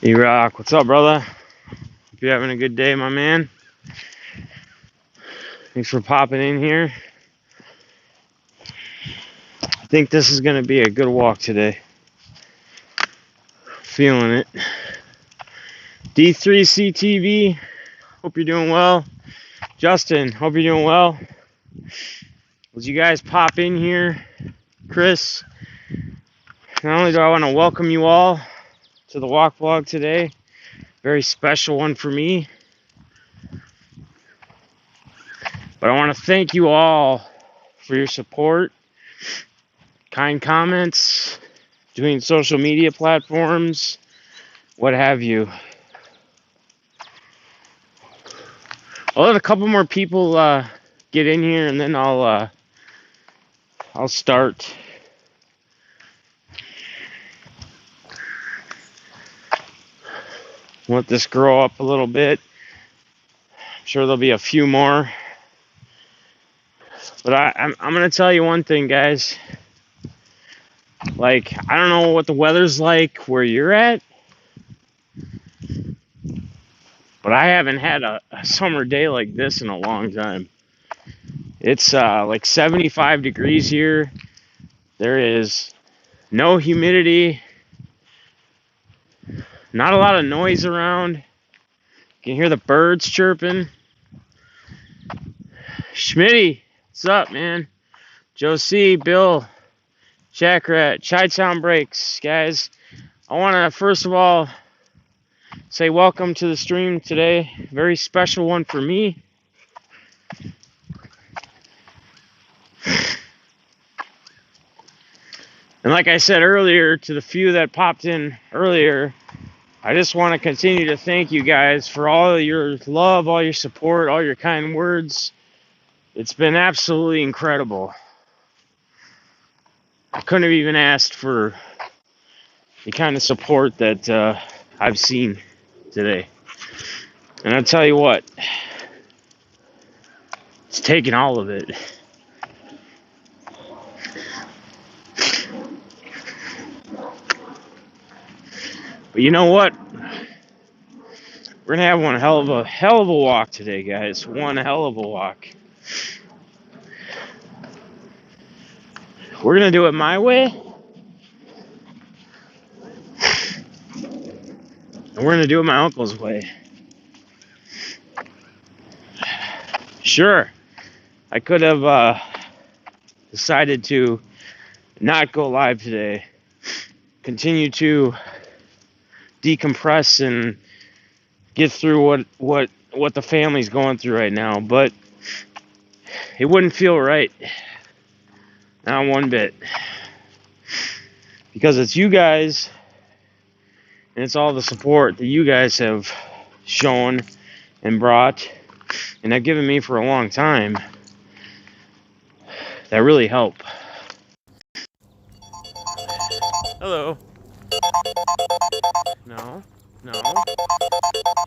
E-Rock, what's up, brother? Hope you're having a good day, my man. Thanks for popping in here. I think this is going to be a good walk today. Feeling it. D3CTV, hope you're doing well. Justin, hope you're doing well. As you guys pop in here, Chris, not only do I want to welcome you all to the walk vlog today, very special one for me, but I want to thank you all for your support, kind comments, doing social media platforms, what have you. I'll let a couple more people get in here, and then I'll start. Let this grow up a little bit. I'm sure there'll be a few more. But I'm gonna tell you one thing, guys. Like, I don't know what the weather's like where you're at, but I haven't had a summer day like this in a long time. It's like 75 degrees here. There is no humidity, not a lot of noise around. You can hear the birds chirping. Schmitty, what's up, man? Joe C, Bill, Jackrat, Chi-Town Breaks, guys. I want to first of all say welcome to the stream today. Very special one for me. And like I said earlier, to the few that popped in earlier, I just want to continue to thank you guys for all your love, all your support, all your kind words. It's been absolutely incredible. I couldn't have even asked for the kind of support that I've seen today. And I'll tell you what, it's taken all of it. But you know what? We're gonna have one hell of a walk today, guys. One hell of a walk. We're gonna do it my way, and we're gonna do it my uncle's way. Sure, I could have decided to not go live today, continue to decompress and get through what the family's going through right now, but it wouldn't feel right. Not one bit. Because it's you guys, and it's all the support that you guys have shown and brought, and have given me for a long time, that really help. Hello. No.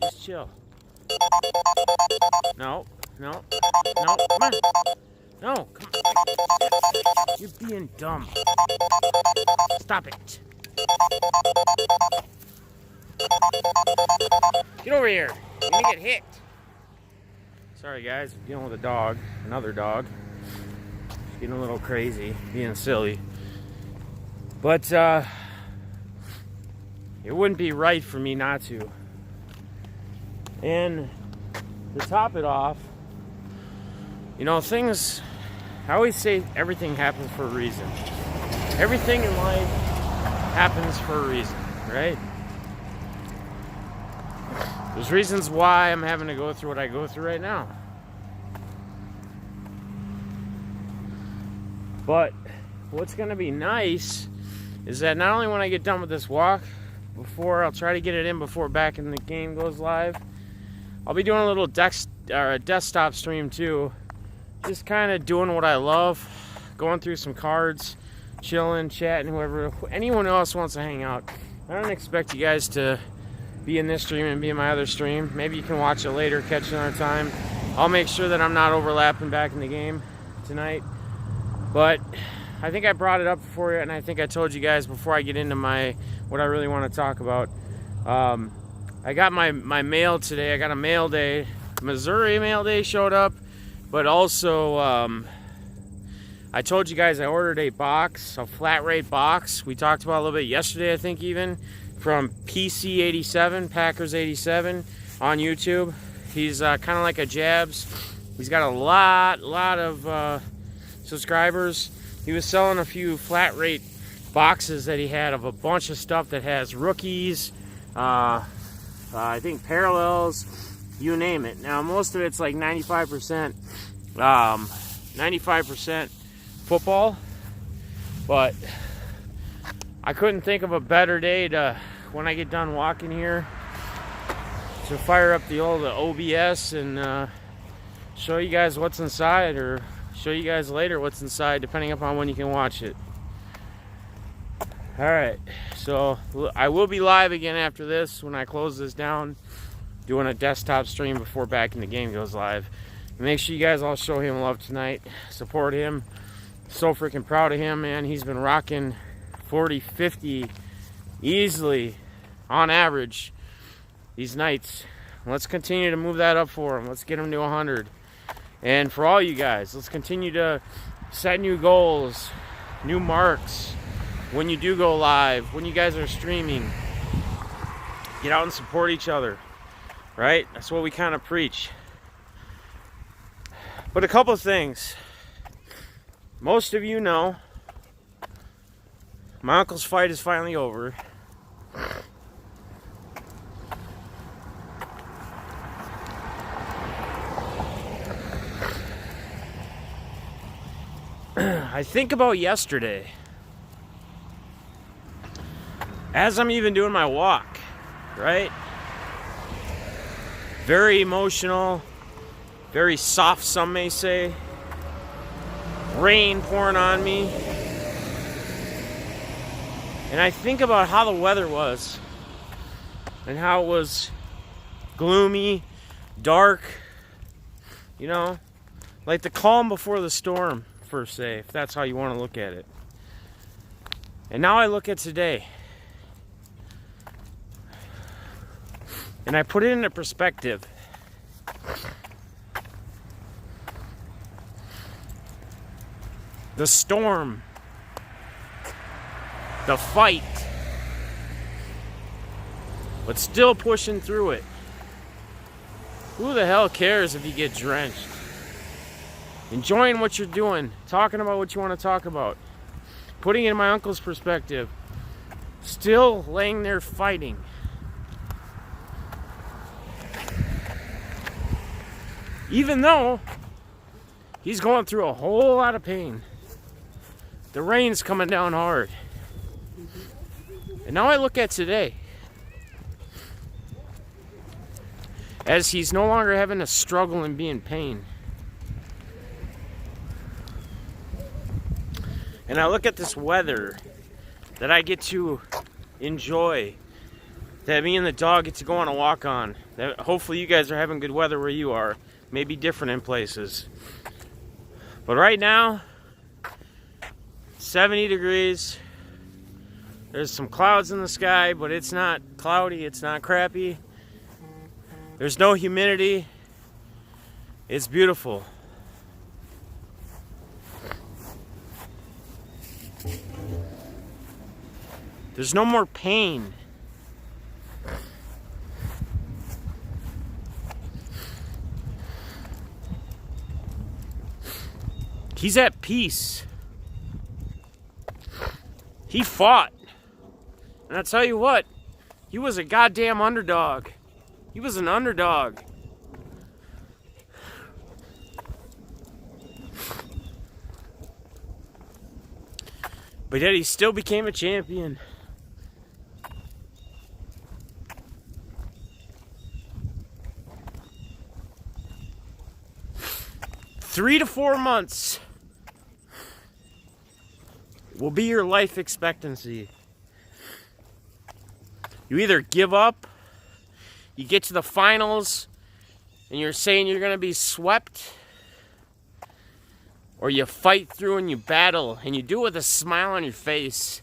Just chill. No. Come on. No, come on. You're being dumb. Stop it. Get over here. You're gonna get hit. Sorry, guys. I'm dealing with a dog. Another dog. She's getting a little crazy, being silly. But, it wouldn't be right for me not to. And to top it off, you know, things, I always say everything happens for a reason. Everything in life happens for a reason, right? There's reasons why I'm having to go through what I go through right now. But what's going to be nice is that not only when I get done with this walk, I'll try to get it in before back in the game goes live, I'll be doing a little desktop stream too. Just kind of doing what I love, going through some cards, chilling, chatting, anyone else wants to hang out. I don't expect you guys to be in this stream and be in my other stream. Maybe you can watch it later, catch it another time. I'll make sure that I'm not overlapping back in the game tonight. But I think I brought it up for you, and I think I told you guys before I get into what I really want to talk about. I got my mail today. I got a mail day. Missouri mail day showed up, but also I told you guys I ordered a flat rate box. We talked about it a little bit yesterday, I think, even from PC87, Packers 87 on YouTube. He's kind of like a Jabs. He's got a lot of subscribers. He was selling a few flat rate boxes that he had of a bunch of stuff that has rookies, I think parallels, you name it. Now most of it's like 95% football, but I couldn't think of a better day when I get done walking here to fire up the old OBS and show you guys what's inside, or show you guys later what's inside, depending upon when you can watch it. Alright, so I will be live again after this when I close this down, doing a desktop stream before Back in the Game goes live. Make sure you guys all show him love tonight, support him. So freaking proud of him, man. He's been rocking 40, 50 easily on average these nights. Let's continue to move that up for him. Let's get him to 100. And for all you guys, let's continue to set new goals, new marks. When you do go live, when you guys are streaming, get out and support each other, right? That's what we kind of preach. But a couple of things. Most of you know, my uncle's fight is finally over. I think about yesterday, as I'm even doing my walk, right? Very emotional, very soft, some may say. Rain pouring on me. And I think about how the weather was, and how it was gloomy, dark, you know, like the calm before the storm, per se, if that's how you want to look at it. And now I look at today, and I put it into perspective. The storm, the fight, but still pushing through it. Who the hell cares if you get drenched? Enjoying what you're doing, talking about what you want to talk about, putting it in my uncle's perspective, still laying there fighting. Even though he's going through a whole lot of pain. The rain's coming down hard. And now I look at today, as he's no longer having to struggle and be in pain. And I look at this weather that I get to enjoy, that me and the dog get to go on a walk on. That hopefully you guys are having good weather where you are. Maybe different in places. But right now, 70 degrees. There's some clouds in the sky, but it's not cloudy, it's not crappy. There's no humidity. It's beautiful. There's no more pain. He's at peace. He fought. And I tell you what, he was a goddamn underdog. He was an underdog. But yet he still became a champion. "3 to 4 months will be your life expectancy. You either give up, you get to the finals, and you're saying you're going to be swept, or you fight through and you battle, and you do it with a smile on your face.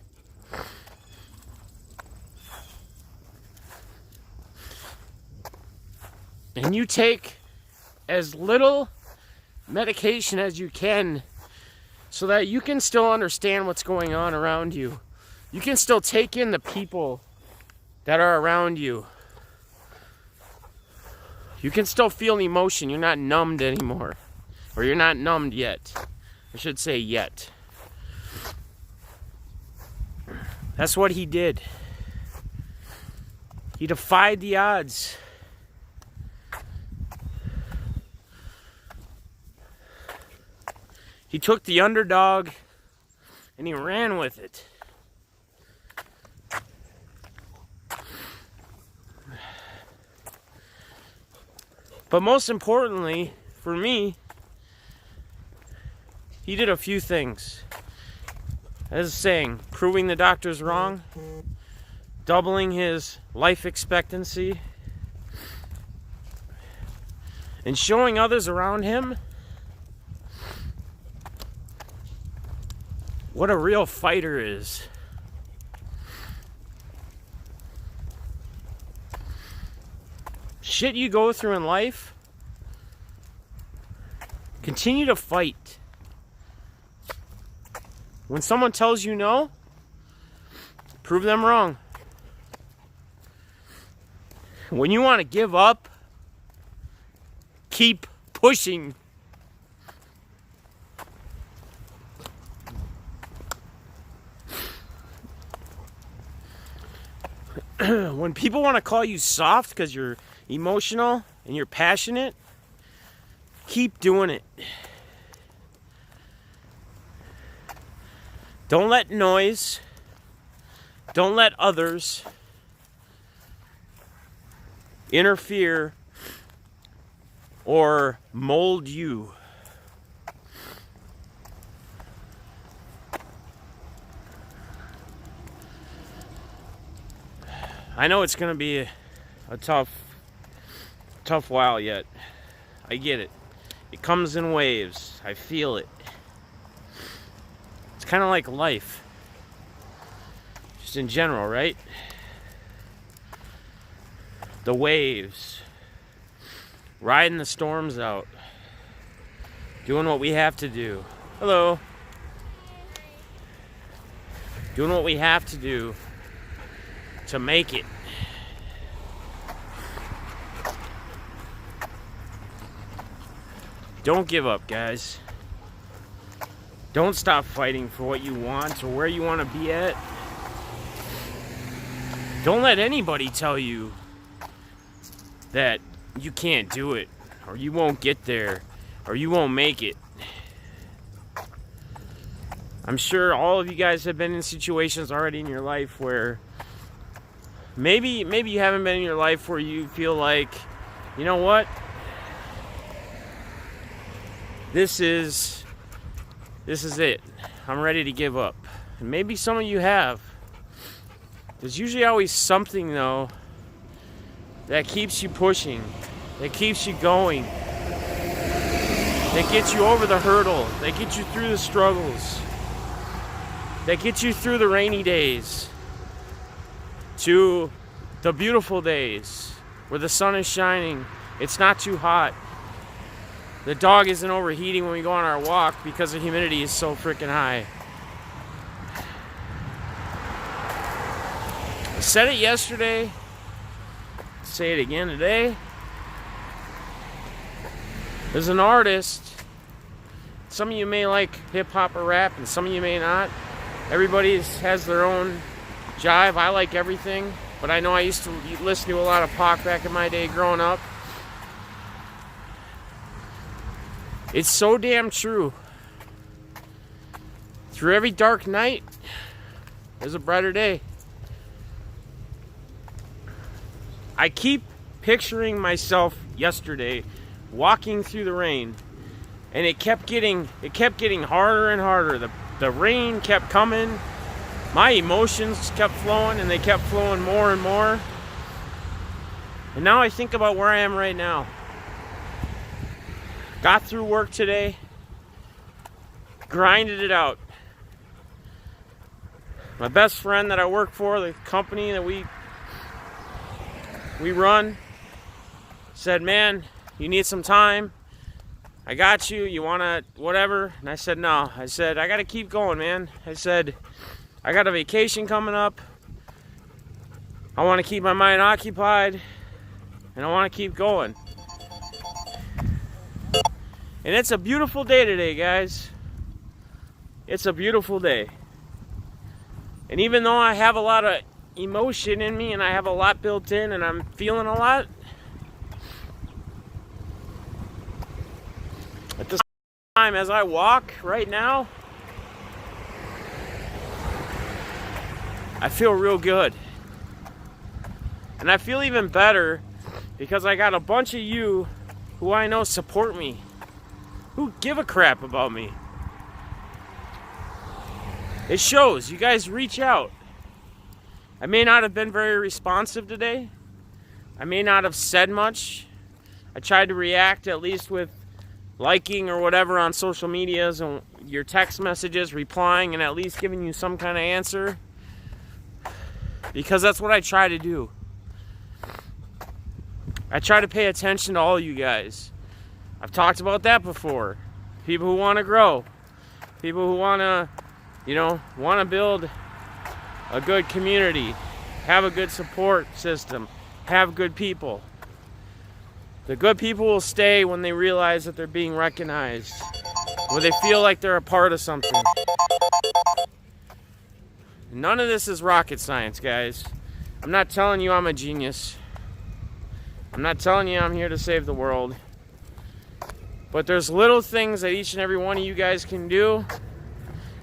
And you take as little medication as you can so that you can still understand what's going on around you. You can still take in the people that are around you. You can still feel the emotion. You're not numbed anymore. Or you're not numbed yet. I should say yet. That's what he did. He defied the odds. He took the underdog and he ran with it. But most importantly, for me, he did a few things. As a saying, proving the doctors wrong, doubling his life expectancy, and showing others around him what a real fighter is. Shit you go through in life, continue to fight. When someone tells you no, prove them wrong. When you want to give up, keep pushing. When people want to call you soft because you're emotional and you're passionate, keep doing it. Don't let noise, don't let others interfere or mold you. I know it's going to be a tough while yet. I get it. It comes in waves. I feel it. It's kind of like life. Just in general, right? The waves. Riding the storms out. Doing what we have to do. Hello. Doing what we have to do to make it. Don't give up, guys. Don't stop fighting for what you want or where you want to be at. Don't let anybody tell you that you can't do it, or you won't get there, or you won't make it. I'm sure all of you guys have been in situations already in your life where maybe you haven't been in your life where you feel like, you know what? This is it. I'm ready to give up. And maybe some of you have. There's usually always something, though, that keeps you pushing, that keeps you going, that gets you over the hurdle, that gets you through the struggles, that gets you through the rainy days to the beautiful days where the sun is shining, it's not too hot. The dog isn't overheating when we go on our walk because the humidity is so freaking high. I said it yesterday. Say it again today. There's an artist. Some of you may like hip hop or rap, and some of you may not. Everybody has their own jive. I like everything, but I know I used to listen to a lot of Pac back in my day growing up. It's so damn true. Through every dark night, there's a brighter day. I keep picturing myself yesterday walking through the rain, and it kept getting harder and harder. the rain kept coming. My emotions kept flowing, and they kept flowing more and more. And now I think about where I am right now. Got through work today, grinded it out. My best friend that I work for, the company that we run, said, man, you need some time. I got you. You want to whatever? And I said, no. I said, I got to keep going, man. I said, I got a vacation coming up. I want to keep my mind occupied. And I want to keep going. And it's a beautiful day today, guys. It's a beautiful day. And even though I have a lot of emotion in me and I have a lot built in and I'm feeling a lot, at this time as I walk right now, I feel real good. And I feel even better because I got a bunch of you who I know support me, who give a crap about me. It shows. You guys reach out. I may not have been very responsive today. I may not have said much. I tried to react at least with liking or whatever on social medias and your text messages, replying and at least giving you some kind of answer. Because that's what I try to do. I try to pay attention to all you guys. I've talked about that before. People who want to grow. People who want to, want to build a good community. Have a good support system. Have good people. The good people will stay when they realize that they're being recognized. When they feel like they're a part of something. None of this is rocket science, guys. I'm not telling you I'm a genius. I'm not telling you I'm here to save the world. But there's little things that each and every one of you guys can do.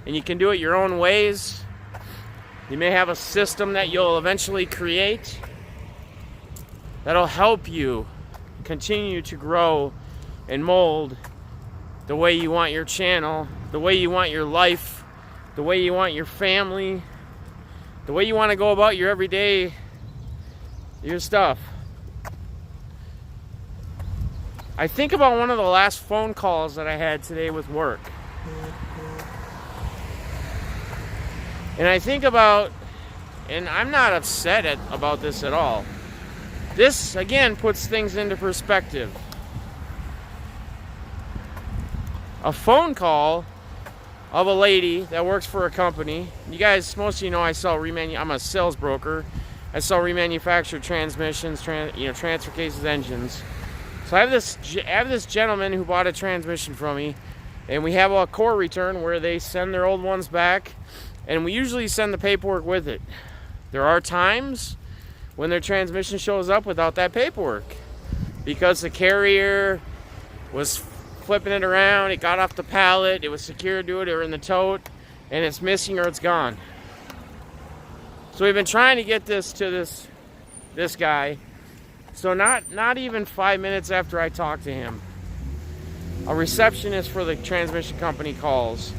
And you can do it your own ways. You may have a system that you'll eventually create that'll help you continue to grow and mold the way you want your channel, the way you want your life, the way you want your family, the way you want to go about your everyday, your stuff. I think about one of the last phone calls that I had today with work. And I think about, and I'm not upset about this at all. This, again, puts things into perspective. A phone call of a lady that works for a company. You guys, most of you know I'm a sales broker. I sell remanufactured transmissions, transfer cases, engines. So I have this gentleman who bought a transmission from me, and we have a core return where they send their old ones back, and we usually send the paperwork with it. There are times when their transmission shows up without that paperwork because the carrier was flipping it around, it got off the pallet, it was secured to it or in the tote, and it's missing or it's gone. So we've been trying to get this to this guy. So not even 5 minutes after I talk to him, a receptionist for the transmission company calls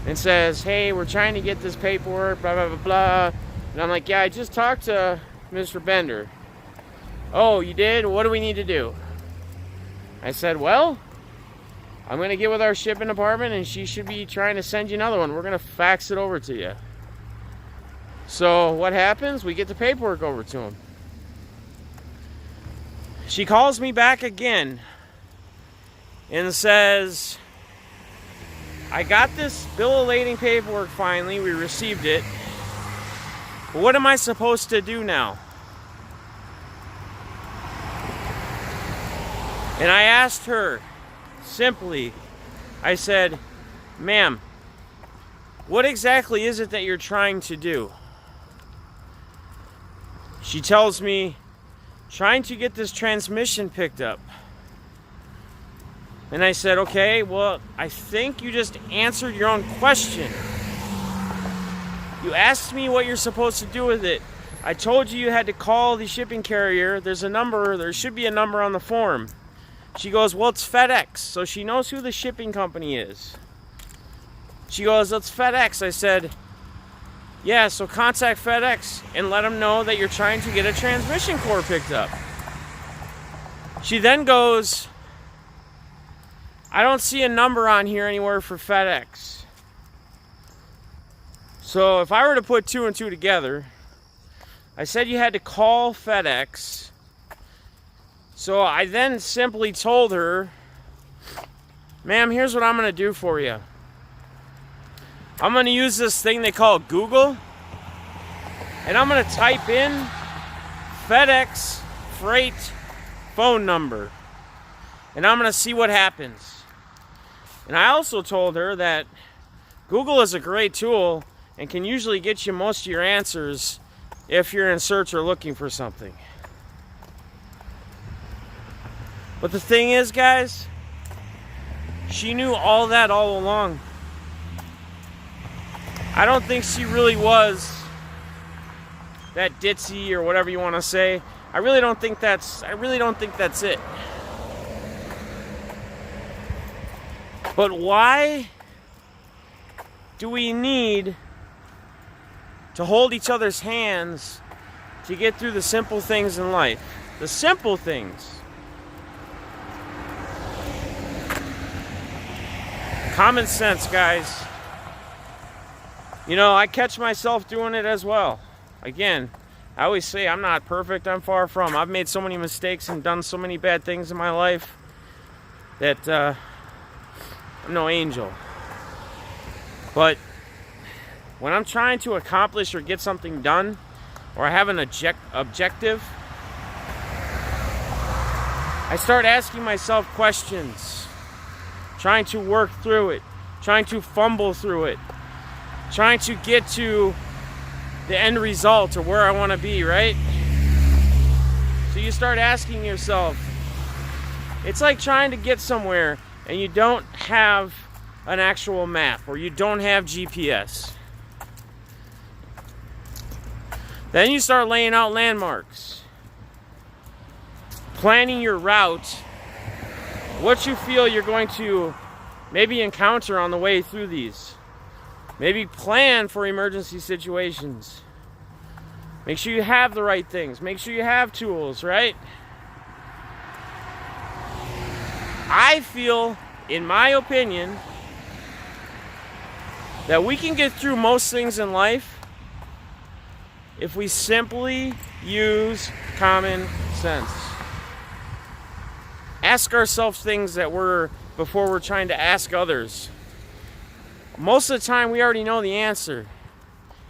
and says, hey, we're trying to get this paperwork, blah, blah, blah, blah. And I'm like, yeah, I just talked to Mr. Bender. Oh, you did? What do we need to do? I said, well, I'm going to get with our shipping department and she should be trying to send you another one. We're going to fax it over to you. So what happens? We get the paperwork over to him. She calls me back again and says, I got this bill of lading paperwork finally. We received it. But what am I supposed to do now? And I asked her simply, I said, ma'am, what exactly is it that you're trying to do? She tells me, trying to get this transmission picked up. And I said, okay, well, I think you just answered your own question. You asked me what you're supposed to do with it. I told you had to call the shipping carrier. There should be a number on the form. She goes, well, it's FedEx. So she knows who the shipping company is. She goes, "Let's FedEx." I said, "Yeah, so contact FedEx and let them know that you're trying to get a transmission core picked up." She then goes, "I don't see a number on here anywhere for FedEx." So if I were to put two and two together, I said you had to call FedEx. So I then simply told her, "Ma'am, here's what I'm going to do for you. I'm going to use this thing they call Google, and I'm going to type in FedEx freight phone number, and I'm going to see what happens." And I also told her that Google is a great tool and can usually get you most of your answers if you're in search or looking for something. But the thing is, guys, she knew all that all along. I don't think she really was that ditzy or whatever you want to say. I really don't think that's it. But why do we need to hold each other's hands to get through the simple things in life? The simple things. Common sense, guys. You know, I catch myself doing it as well. Again, I always say I'm not perfect. I'm far from. I've made so many mistakes and done so many bad things in my life that I'm no angel. But when I'm trying to accomplish or get something done, or I have an objective, I start asking myself questions, trying to work through it, trying to fumble through it, trying to get to the end result or where I want to be, right? So you start asking yourself, it's like trying to get somewhere and you don't have an actual map or you don't have GPS. Then you start laying out landmarks, planning your route, what you feel you're going to maybe encounter on the way through these. Maybe plan for emergency situations. Make sure you have the right things. Make sure you have tools, right? I feel, in my opinion, that we can get through most things in life if we simply use common sense. Ask ourselves things before we're trying to ask others. Most of the time, we already know the answer.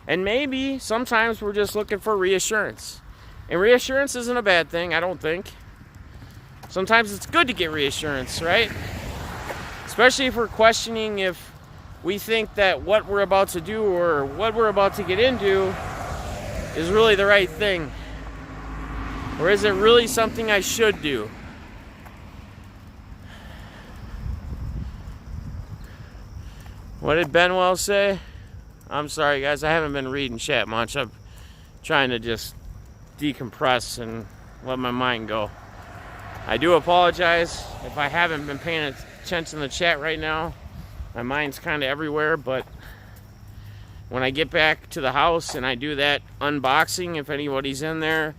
And maybe sometimes we're just looking for reassurance. And reassurance isn't a bad thing, I don't think. Sometimes it's good to get reassurance, right? Especially if we're questioning if we think that what we're about to do or what we're about to get into is really the right thing. Or is it really something I should do? What did Benwell say? I'm sorry, guys. I haven't been reading chat much. I'm trying to just decompress and let my mind go. I do apologize if I haven't been paying attention to the chat right now. My mind's kind of everywhere, but when I get back to the house and I do that unboxing, if anybody's in there,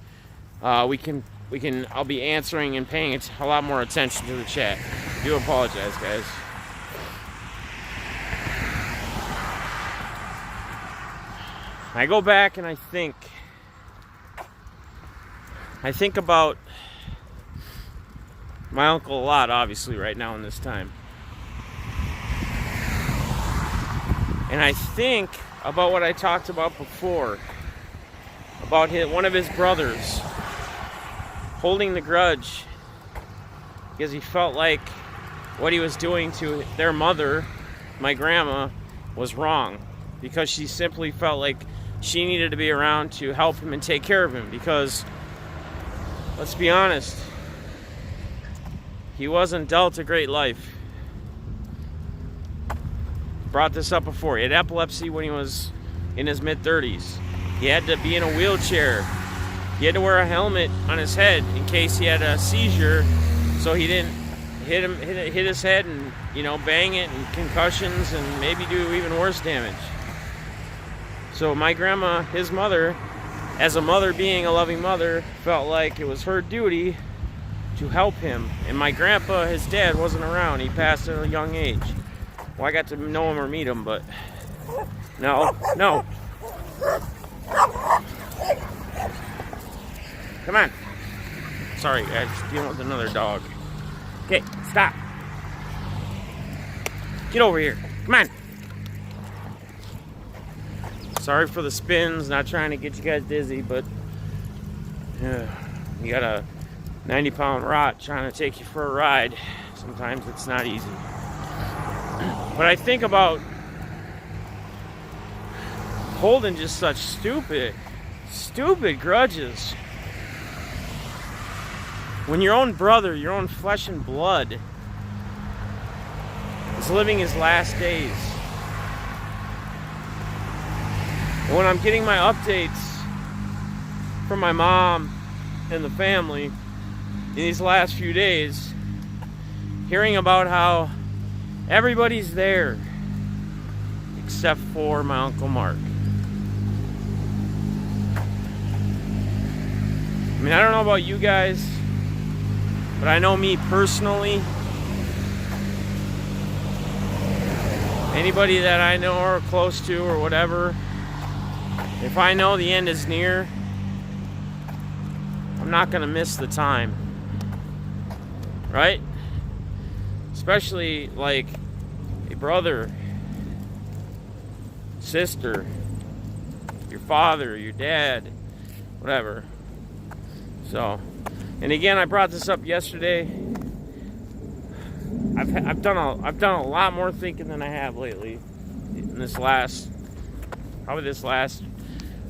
I'll be answering and paying a lot more attention to the chat. I do apologize, guys. I go back and I think about my uncle a lot, obviously, right now in this time. And I think about what I talked about before, about one of his brothers holding the grudge because he felt like what he was doing to their mother, my grandma, was wrong, because she simply felt like she needed to be around to help him and take care of him, because, let's be honest, he wasn't dealt a great life. Brought this up before. He had epilepsy when he was in his mid-30s. He had to be in a wheelchair. He had to wear a helmet on his head in case he had a seizure, so his hit his head and, you know, bang it and concussions and maybe do even worse damage. So my grandma, his mother, as a mother being a loving mother, felt like it was her duty to help him. And my grandpa, his dad, wasn't around. He passed at a young age. Well, I got to know him or meet him, but no. Come on. Sorry, guys, dealing with another dog. Okay, stop. Get over here. Come on. Sorry for the spins, not trying to get you guys dizzy, but you got a 90-pound rot trying to take you for a ride. Sometimes it's not easy. But I think about holding just such stupid grudges. When your own brother, your own flesh and blood, is living his last days. And when I'm getting my updates from my mom and the family in these last few days, hearing about how everybody's there except for my Uncle Mark. I mean, I don't know about you guys, but I know me personally. Anybody that I know or close to or whatever, if I know the end is near, I'm not going to miss the time. Right? Especially like a brother, sister, your father, your dad, whatever. So, and again, I brought this up yesterday. I've done a lot more thinking than I have lately. In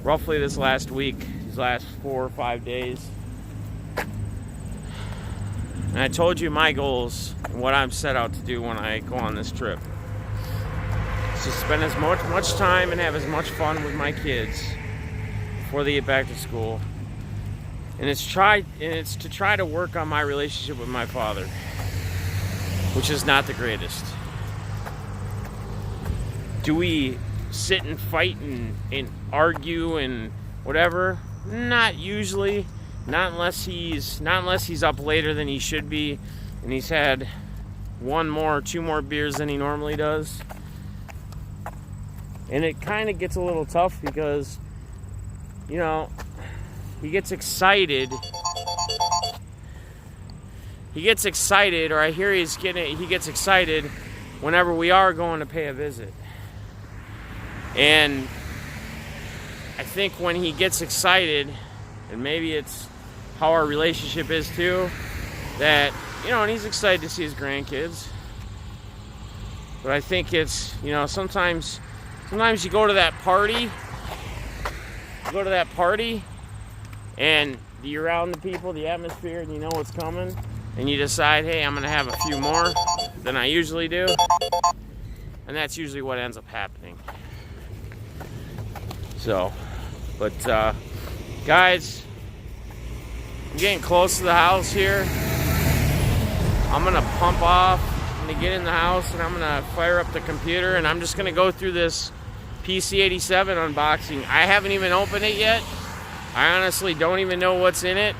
roughly this last week, these last 4 or 5 days. And I told you my goals and what I'm set out to do when I go on this trip. It's to spend as much time and have as much fun with my kids before they get back to school. And it's to try to work on my relationship with my father, which is not the greatest. Do we sit and fight and argue and whatever? Not usually. Not unless he's up later than he should be and he's had 1 more, 2 more beers than he normally does. And it kind of gets a little tough because, you know, he gets excited, or I hear he gets excited whenever we are going to pay a visit. And I think when he gets excited, and maybe it's how our relationship is too, that, you know, and he's excited to see his grandkids. But I think it's, you know, sometimes you go to that party, and you're around the people, the atmosphere, and you know what's coming, and you decide, hey, I'm going to have a few more than I usually do. And that's usually what ends up happening. So, but guys, I'm getting close to the house here. I'm going to pump off. I'm going to get in the house, and I'm going to fire up the computer, and I'm just going to go through this PC-87 unboxing. I haven't even opened it yet. I honestly don't even know what's in it.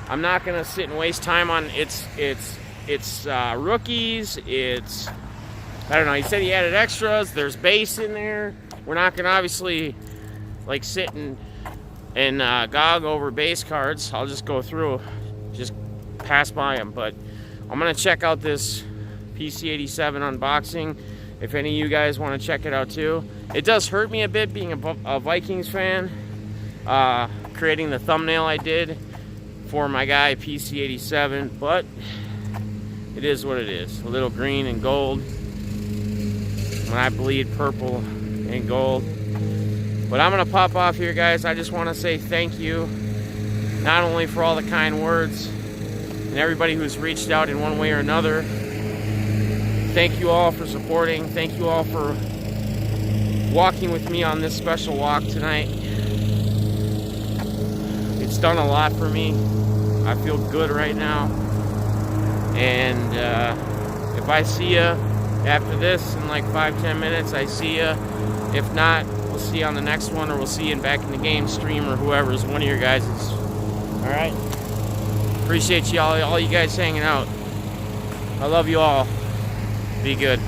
I'm not going to sit and waste time on its rookies. It's, I don't know, he said he added extras. There's bass in there. We're not going to obviously like sit and gog over base cards. I'll just go through, just pass by them. But I'm going to check out this PC-87 unboxing. If any of you guys want to check it out too. It does hurt me a bit being a Vikings fan. Creating the thumbnail I did for my guy PC-87, but it is what it is. A little green and gold. When I bleed purple and gold. But I'm going to pop off here, guys. I just want to say thank you, not only for all the kind words and everybody who's reached out in one way or another. Thank you all for supporting. Thank you all for walking with me on this special walk tonight. It's done a lot for me. I feel good right now. And if I see you after this in like 5-10 minutes, I see you. If not, we'll see you on the next one, or we'll see you in Back in the Game stream, or whoever's one of your guys'. All right. Appreciate y'all, all you guys hanging out. I love you all. Be good.